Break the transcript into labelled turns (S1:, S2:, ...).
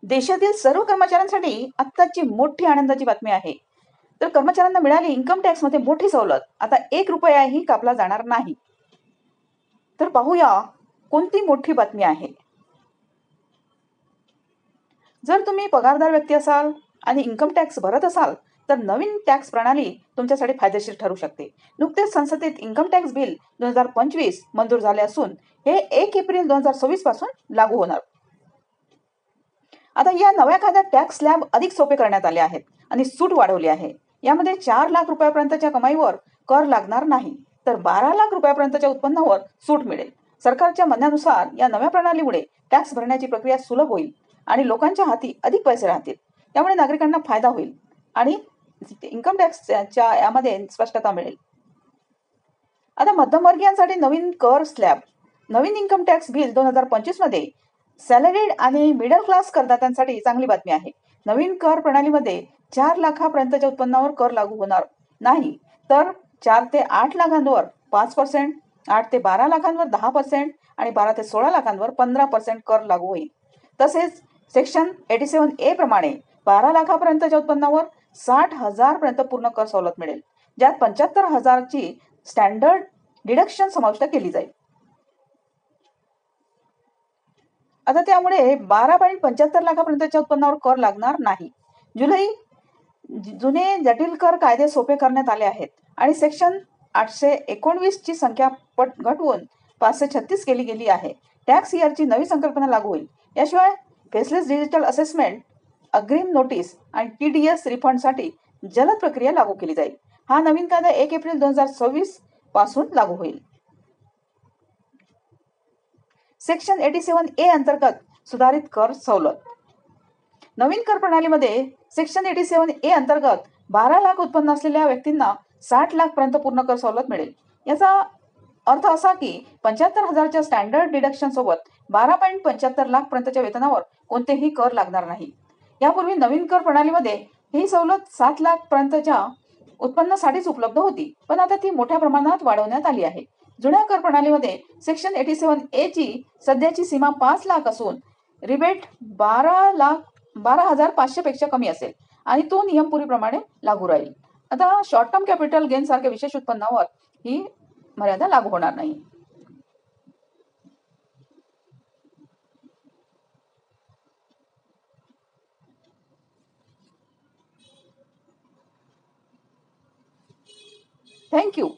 S1: देशातील सर्व कर्मचाऱ्यांसाठी आत्ताची मोठी आनंदाची बातमी आहे. तर कर्मचाऱ्यांना मिळाली इन्कम टॅक्स मध्ये मोठी सवलत. आता 1 रुपयाही कापला जाणार नाही. तर पाहूया कोणती मोठी बातमी आहे. जर तुम्ही पगारदार व्यक्ती असाल आणि इन्कम टॅक्स भरत असाल तर नवीन टॅक्स प्रणाली तुमच्यासाठी फायदेशीर ठरू शकते. नुकतेच संसदेत इन्कम टॅक्स बिल 2025 मंजूर झाले असून हे 1 एप्रिल 2026 पासून लागू होणार. आता या नव्या कायद्यात टॅक्स स्लॅब अधिक सोपे करण्यात आले आहेत आणि सूट वाढवली आहे. यामध्ये 4 लाख रुपयापर्यंतच्या कमाईवर कर लागणार नाही, तर 12 लाख रुपयापर्यंतच्या उत्पन्नावर सूट मिळेल. सरकारच्या म्हणण्यानुसार या नव्या प्रणालीमुळे टॅक्स भरण्याची प्रक्रिया सुलभ होईल आणि लोकांच्या हाती अधिक पैसे राहतील. त्यामुळे नागरिकांना फायदा होईल आणि इन्कम टॅक्सच्या यामध्ये स्पष्टता मिळेल. आता मध्यमवर्गीयांसाठी नवीन कर स्लॅब. नवीन इन्कम टॅक्स बिल 2025 मध्ये सॅलरीड आणि मिडल क्लास करदात्यांसाठी चांगली बातमी आहे. नवीन कर प्रणालीमध्ये 4 लाखापर्यंतच्या उत्पन्नावर कर लागू होणार नाही, तर 4 ते 8 लाखांवर 5%, 8 ते 12 लाखांवर 10% आणि 12 ते 16 लाखांवर 15% कर लागू होईल. तसेच सेक्शन 87A प्रमाणे 12 लाखापर्यंतच्या उत्पन्नावर 60,000 पर्यंत पूर्ण कर सवलत मिळेल, ज्यात 75,000ची स्टँडर्ड डिडक्शन समाविष्ट केली जाईल. आता त्यामुळे 12.75 लाखापर्यंतच्या उत्पन्नावर कर लागणार नाही. जुने जटिल कर कायदे सोपे करण्यात आले आहेत आणि सेक्शन 819 ची संख्या घटवून 536 केली गेली आहे. टॅक्स इयरची नवी संकल्पना लागू होईल. याशिवाय फेसलेस डिजिटल असेसमेंट, अग्रिम नोटीस आणि TDS रिफंडसाठी जलद प्रक्रिया लागू केली जाईल. हा नवीन कायदा 1 एप्रिल 2026 पासून लागू होईल. सेक्शन 87A अंतर्गत सुधारित कर सवलत. नवीन कर प्रणालीमध्ये सेक्शन 87A अंतर्गत 12 लाख उत्पन्न असलेल्या व्यक्तींना 60 लाख पर्यंत पूर्ण कर सवलत मिळेल. याचा अर्थ असा की 75,000च्या स्टँडर्ड डिडक्शन सोबत 12.75 लाख पर्यंतच्या वेतनावर कोणतेही कर लागणार नाही. यापूर्वी नवीन कर प्रणालीमध्ये ही सवलत 7 लाख पर्यंतच्या उत्पन्नासाठीच उपलब्ध होती, पण आता ती मोठ्या प्रमाणात वाढवण्यात आली आहे. जुन्या कर प्रणालीमध्ये सेक्शन 87A ची सध्याची सीमा 5 लाख असून रिबेट 12,500 पेक्षा कमी असेल आणि तो नियम पूर्वीप्रमाणे लागू राहील. आता शॉर्ट टर्म कॅपिटल गेन सारख्या विशेष उत्पन्नावर ही मर्यादा लागू होणार नाही. थँक्यू.